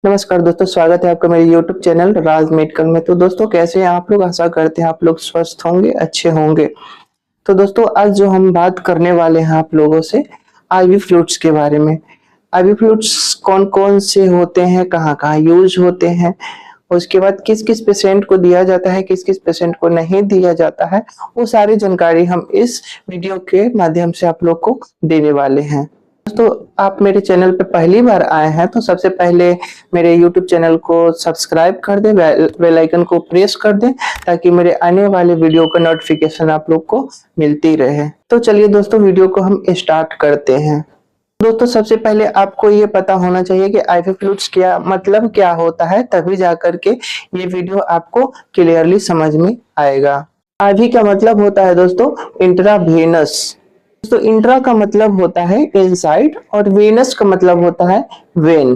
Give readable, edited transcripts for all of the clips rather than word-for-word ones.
नमस्कार दोस्तों, स्वागत है आपका मेरे YouTube चैनल राज मेडिकल में। तो दोस्तों, कैसे हैं आप लोग? आशा करते हैं आप लोग स्वस्थ होंगे, अच्छे होंगे। तो दोस्तों, आज जो हम बात करने वाले हैं आप लोगों से आईवी फ्लूइड्स के बारे में। आईवी फ्लूइड्स कौन कौन से होते हैं, कहाँ कहाँ यूज होते हैं, उसके बाद किस किस पेशेंट को दिया जाता है, किस किस पेशेंट को नहीं दिया जाता है, वो सारी जानकारी हम इस वीडियो के माध्यम से आप लोग को देने वाले हैं। तो आप मेरे चैनल पे पहली बार आए हैं तो सबसे पहले मेरे YouTube चैनल को सब्सक्राइब कर दें, बेल आइकन को प्रेस कर दें ताकि मेरे आने वाले वीडियो का नोटिफिकेशन आप लोग को मिलती रहे। तो चलिए दोस्तों, वीडियो को हम स्टार्ट करते हैं। दोस्तों, सबसे पहले आपको ये पता होना चाहिए कि आईवी फ्लूइड्स क्या मतलब क्या होता है, तभी जाकर के ये वीडियो आपको क्लियरली समझ में आएगा। आईवी का मतलब होता है दोस्तों इंट्रावेनस। तो इंट्रा का मतलब होता है इनसाइड और वेनस का मतलब होता है वेन।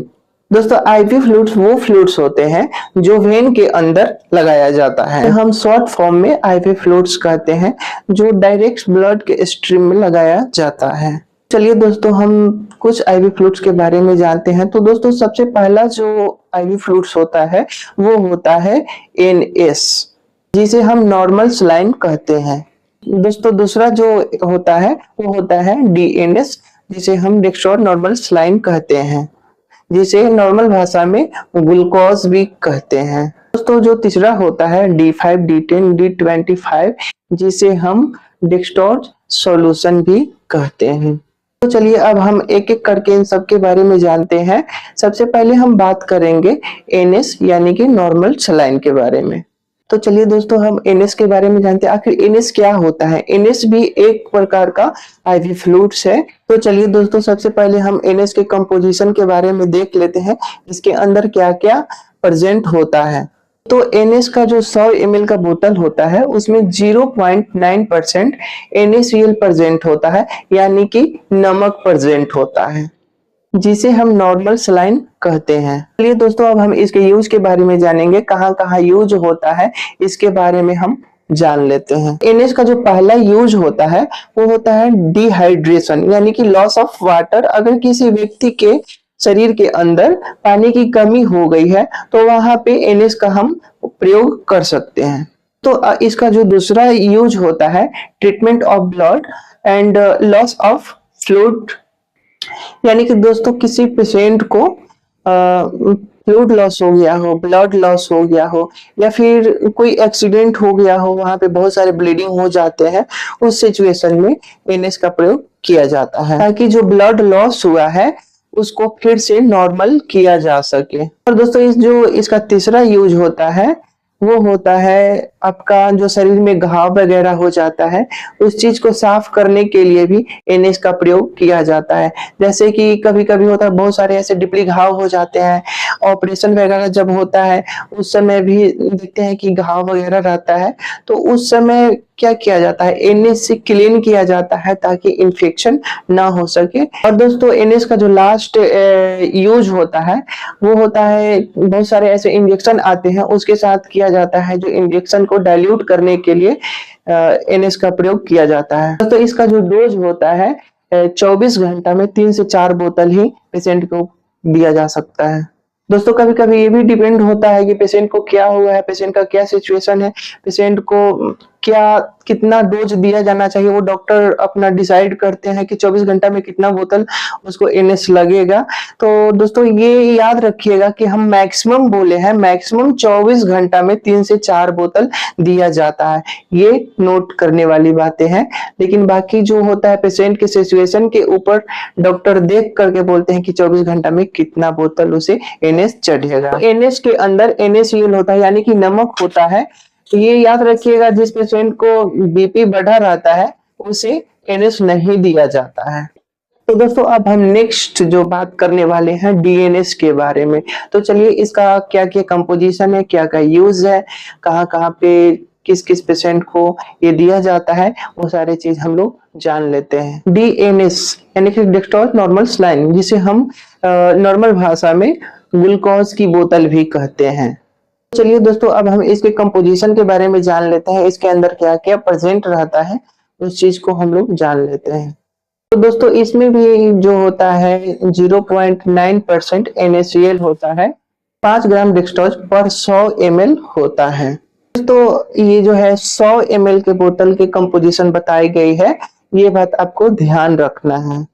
दोस्तों, आईवी फ्लूइड्स वो फ्लूइड्स होते हैं जो वेन के अंदर लगाया जाता है। हम शॉर्ट फॉर्म में आईवी फ्लूइड्स कहते हैं, जो डायरेक्ट ब्लड के स्ट्रीम में लगाया जाता है। चलिए दोस्तों, हम कुछ आईवी फ्लूइड्स के बारे में जानते हैं। तो दोस्तों, सबसे पहला जो आईवी फ्लूइड्स होता है वो होता है एनएस, जिसे हम नॉर्मल सलाइन कहते हैं। दोस्तों, दूसरा जो होता है वो होता है डीएनएस, जिसे हम डेक्स्ट्रो नॉर्मल सलाइन कहते हैं, जिसे नॉर्मल भाषा में ग्लूकोज भी कहते हैं। दोस्तों, जो तीसरा होता है D5, D10, D25, जिसे हम डेक्स्ट्रो सॉल्यूशन भी कहते हैं। तो चलिए अब हम एक एक करके इन सब के बारे में जानते हैं। सबसे पहले हम बात करेंगे एनएस यानी कि नॉर्मल सलाइन के बारे में। तो चलिए दोस्तों, हम एनएस के बारे में जानते हैं। आखिर एनएस क्या होता है? एनएस भी एक प्रकार का आईवी फ्लूइड्स है। तो चलिए दोस्तों, सबसे पहले हम एनएस के कंपोजिशन के बारे में देख लेते हैं, इसके अंदर क्या क्या प्रेजेंट होता है। तो एनएस का जो 100 ml का बोतल होता है उसमें 0.9% NaCl प्रेजेंट होता है, यानी कि नमक प्रेजेंट होता है, जिसे हम नॉर्मल सलाइन कहते हैं। चलिए दोस्तों, अब हम इसके यूज के बारे में जानेंगे, कहाँ कहाँ यूज होता है इसके बारे में हम जान लेते हैं। एनएस का जो पहला यूज होता है वो होता है डिहाइड्रेशन, यानी कि लॉस ऑफ वाटर। अगर किसी व्यक्ति के शरीर के अंदर पानी की कमी हो गई है तो वहां पे एनएस का हम प्रयोग कर सकते हैं। तो इसका जो दूसरा यूज होता है treatment of blood and loss of fluid, यानी कि दोस्तों किसी पेशेंट को फ्लूइड लॉस हो गया हो, ब्लड लॉस हो गया हो, या फिर कोई एक्सीडेंट हो गया हो, वहां पे बहुत सारे ब्लीडिंग हो जाते हैं, उस सिचुएशन में एनएस का प्रयोग किया जाता है ताकि जो ब्लड लॉस हुआ है उसको फिर से नॉर्मल किया जा सके। और दोस्तों, इसका तीसरा यूज होता है वो होता है आपका जो शरीर में घाव वगैरह हो जाता है, उस चीज को साफ करने के लिए भी एनएस का प्रयोग किया जाता है। जैसे कि कभी कभी होता है, बहुत सारे ऐसे डिपली घाव हो जाते हैं, ऑपरेशन वगैरह जब होता है उस समय भी देखते हैं कि घाव वगैरह रहता है, तो उस समय क्या किया जाता है, एनएस से क्लीन किया जाता है ताकि इन्फेक्शन ना हो सके। और दोस्तों, एनएस का जो लास्ट यूज होता है वो होता है, बहुत सारे ऐसे इंजेक्शन आते हैं उसके साथ किया जाता है, जो इंजेक्शन को डाइल्यूट करने के लिए एनएस का प्रयोग किया जाता है। तो इसका जो डोज होता है 24 घंटा में 3 से 4 बोतल ही पेशेंट को दिया जा सकता है। दोस्तों, कभी कभी ये भी डिपेंड होता है कि पेशेंट को क्या हुआ है, पेशेंट का क्या सिचुएशन है, पेशेंट को क्या कितना डोज दिया जाना चाहिए, वो डॉक्टर अपना डिसाइड करते हैं कि 24 घंटा में कितना बोतल उसको एनएस लगेगा। तो दोस्तों, ये याद रखिएगा कि हम मैक्सिमम बोले हैं, मैक्सिमम 24 घंटा में 3 से 4 बोतल दिया जाता है, ये नोट करने वाली बातें हैं। लेकिन बाकी जो होता है पेशेंट के सिचुएशन के ऊपर डॉक्टर देख करके बोलते हैं कि 24 घंटा में कितना बोतल उसे एनएस चढ़ेगा। एनएस के अंदर NaCl होता है, यानी कि नमक होता है। तो ये याद रखिएगा, जिस पेशेंट को बीपी बढ़ा रहता है उसे एनएस नहीं दिया जाता है। तो दोस्तों, अब हम नेक्स्ट जो बात करने वाले हैं डीएनएस के बारे में। तो चलिए, इसका क्या क्या कंपोजिशन है, क्या क्या यूज है, कहाँ कहाँ पे किस किस पेशेंट को ये दिया जाता है, वो सारे चीज हम लोग जान लेते हैं। डीएनएस यानी कि डेक्स्ट्रो नॉर्मल सलाइन, जिसे हम नॉर्मल भाषा में ग्लूकोज की बोतल भी कहते हैं। चलिए दोस्तों, अब हम इसके कंपोजिशन के बारे में जान लेते हैं, इसके अंदर क्या क्या प्रेजेंट रहता है उस चीज को हम लोग जान लेते हैं। तो दोस्तों, इसमें भी जो होता है 0.9% NaCl होता है, 5 ग्राम डेक्सट्रोज पर 100 ml होता है। तो ये जो है 100 ml के बोतल की कंपोजिशन बताई गई है, ये बात आपको ध्यान रखना है।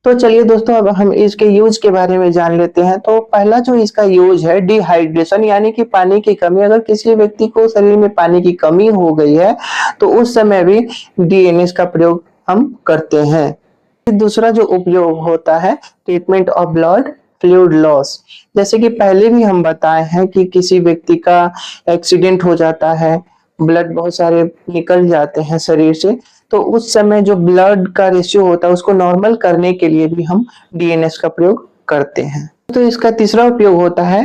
तो चलिए दोस्तों, अब हम इसके यूज के बारे में जान लेते हैं। तो पहला जो इसका यूज है डिहाइड्रेशन, यानी कि पानी की कमी। अगर किसी व्यक्ति को शरीर में पानी की कमी हो गई है तो उस समय भी डीएनएस का प्रयोग हम करते हैं। दूसरा जो उपयोग होता है treatment of blood fluid loss. जैसे कि पहले भी हम बताए हैं कि किसी व्यक्ति का एक्सीडेंट हो जाता है, ब्लड बहुत सारे निकल जाते हैं शरीर से, तो उस समय जो ब्लड का रेशियो होता है उसको नॉर्मल करने के लिए भी हम डीएनएस का प्रयोग करते हैं। तो इसका तीसरा उपयोग होता है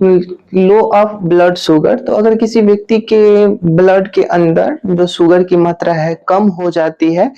लो ऑफ ब्लड शुगर। तो अगर किसी व्यक्ति के ब्लड के अंदर जो शुगर की मात्रा है कम हो जाती है,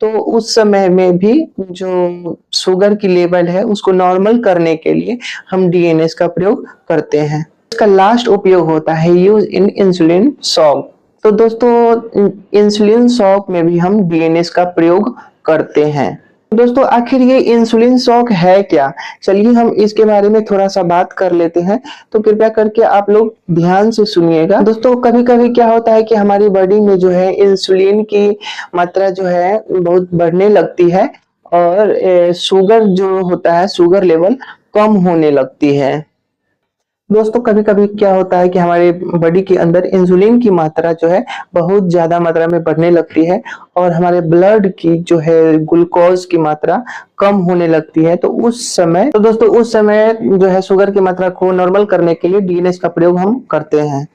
तो उस समय में भी जो शुगर की लेवल है उसको नॉर्मल करने के लिए हम डीएनएस का प्रयोग करते हैं। इसका लास्ट उपयोग होता है यूज इन इंसुलिन शॉक। तो दोस्तों इंसुलिन शॉक में भी हम डीएनएस का प्रयोग करते हैं। दोस्तों आखिर ये इंसुलिन शॉक है क्या, चलिए हम इसके बारे में थोड़ा सा बात कर लेते हैं। तो कृपया करके आप लोग ध्यान से सुनिएगा। दोस्तों कभी कभी क्या होता है कि हमारी बॉडी में जो है इंसुलिन की मात्रा जो है बहुत बढ़ने लगती है और शुगर जो होता है शुगर लेवल कम होने लगती है। दोस्तों कभी कभी क्या होता है कि हमारे बॉडी के अंदर इंसुलिन की मात्रा जो है बहुत ज्यादा मात्रा में बढ़ने लगती है और हमारे ब्लड की जो है ग्लूकोज की मात्रा कम होने लगती है। तो उस समय जो है शुगर की मात्रा को नॉर्मल करने के लिए डीएनएस का प्रयोग हम करते हैं।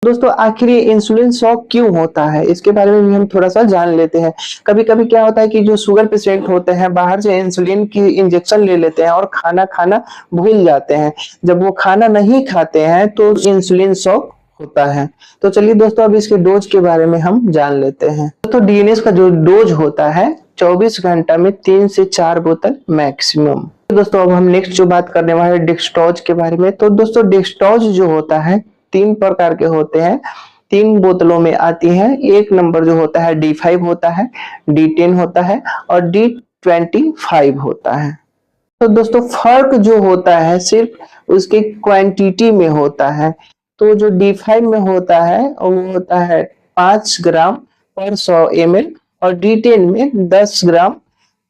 दोस्तों आखिर ये इंसुलिन शॉक क्यों होता है, इसके बारे में भी हम थोड़ा सा जान लेते हैं। कभी कभी क्या होता है कि जो शुगर पेशेंट होते हैं बाहर से इंसुलिन की इंजेक्शन ले लेते हैं और खाना खाना भूल जाते हैं। जब वो खाना नहीं खाते हैं तो इंसुलिन शॉक होता है। तो चलिए दोस्तों अब इसके डोज के बारे में हम जान लेते हैं। तो डीएनएस का जो डोज होता है 24 घंटा में 3 से 4 बोतल मैक्सिमम। दोस्तों अब हम नेक्स्ट जो बात करने वाले हैं डेक्सट्रोज के बारे में। तो दोस्तों डेक्सट्रोज जो होता है 3 प्रकार के होते हैं, 3 बोतलों में आती हैं। एक नंबर जो होता है D5 होता है, D10 होता है और D25 होता है। तो दोस्तों फर्क जो होता है सिर्फ उसके क्वांटिटी में होता है। तो जो D5 में होता है वो होता है 5 ग्राम पर 100 ml और D10 में 10 ग्राम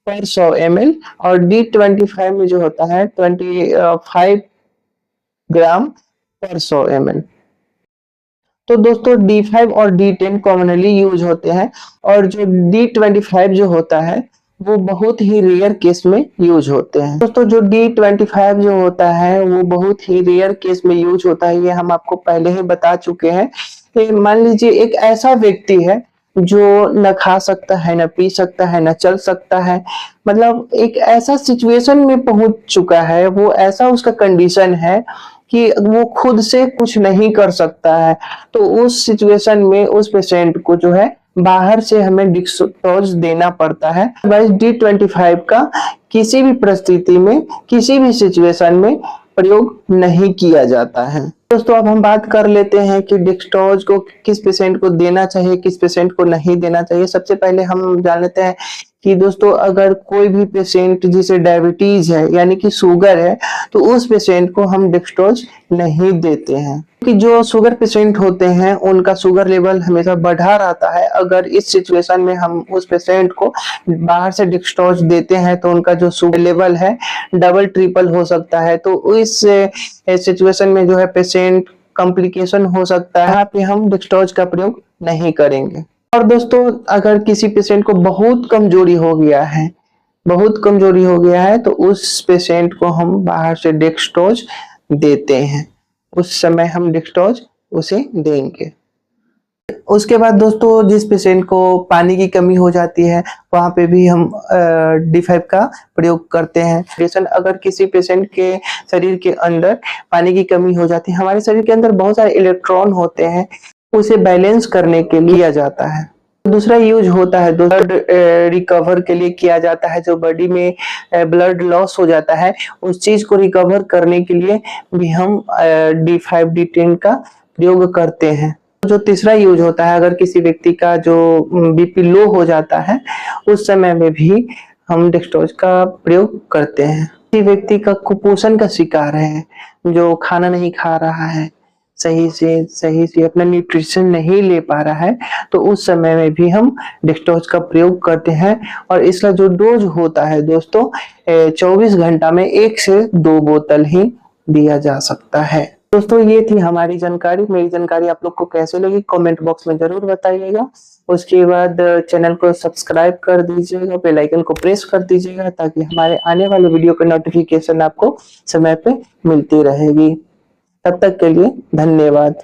पर 100 ml और D25 में जो होता है 25 ग्राम पर 100 ml। तो दोस्तों D5 और D10 कॉमनली यूज होते हैं और जो D25 जो होता है वो बहुत ही रेयर केस में यूज होते हैं। दोस्तों जो D25 जो होता है वो बहुत ही रेयर केस में यूज होता है, ये हम आपको पहले ही बता चुके हैं। मान लीजिए एक ऐसा व्यक्ति है जो न खा सकता है, न पी सकता है, न चल सकता है, मतलब एक ऐसा सिचुएशन में पहुंच चुका है, वो ऐसा उसका कंडीशन है कि वो खुद से कुछ नहीं कर सकता है। तो उस सिचुएशन में उस पेशेंट को जो है बाहर से हमें डेक्सट्रोज देना पड़ता है। बस D25 का किसी भी परिस्थिति में किसी भी सिचुएशन में प्रयोग नहीं किया जाता है। दोस्तों अब हम बात कर लेते हैं कि डेक्सट्रोज को किस पेशेंट को देना चाहिए, किस पेशेंट को नहीं देना चाहिए। सबसे पहले हम जान लेते हैं कि दोस्तों अगर कोई भी पेशेंट जिसे डायबिटीज है यानी कि शुगर है तो उस पेशेंट को हम डेक्सट्रोज नहीं देते हैं, कि जो शुगर पेशेंट होते हैं उनका शुगर लेवल हमेशा बढ़ा रहता है। अगर इस सिचुएशन में हम उस पेशेंट को बाहर से डेक्सट्रोज देते हैं तो उनका जो शुगर लेवल है डबल ट्रिपल हो सकता है। तो इस सिचुएशन में जो है पेशेंट कॉम्प्लिकेशन हो सकता है, यहाँ पे हम डेक्सट्रोज का प्रयोग नहीं करेंगे। और दोस्तों अगर किसी पेशेंट को बहुत कमजोरी हो गया है तो उस पेशेंट को हम बाहर से डेक्सट्रोज देते हैं, उस समय हम डेक्सट्रोज उसे देंगे। उसके बाद दोस्तों जिस पेशेंट को पानी की कमी हो जाती है वहां पे भी हम D5 का प्रयोग करते हैं। अगर किसी पेशेंट के शरीर के अंदर पानी की कमी हो जाती है, हमारे शरीर के अंदर बहुत सारे इलेक्ट्रॉन होते हैं, उसे बैलेंस करने के लिए किया जाता है। दूसरा यूज होता है ब्लड रिकवर के लिए किया जाता है। जो बॉडी में ब्लड लॉस हो जाता है उस चीज को रिकवर करने के लिए भी हम D5 D10 का प्रयोग करते हैं। जो तीसरा यूज होता है अगर किसी व्यक्ति का जो बीपी लो हो जाता है उस समय में भी हम डेक्सट्रोज का प्रयोग करते हैं। किसी व्यक्ति का कुपोषण का शिकार है, जो खाना नहीं खा रहा है, सही से अपना न्यूट्रिशन नहीं ले पा रहा है, तो उस समय में भी हम डेक्सट्रोज का प्रयोग करते हैं। और इसका जो डोज होता है दोस्तों 24 घंटा में 1 से 2 बोतल ही दिया जा सकता है। दोस्तों ये थी हमारी जानकारी। मेरी जानकारी आप लोग को कैसे लगी कमेंट बॉक्स में जरूर बताइएगा। उसके बाद चैनल को सब्सक्राइब कर दीजिएगा, बेल आइकन को प्रेस कर दीजिएगा, ताकि हमारे आने वाले वीडियो का नोटिफिकेशन आपको समय पे मिलती रहेगी। तब तक के लिए धन्यवाद।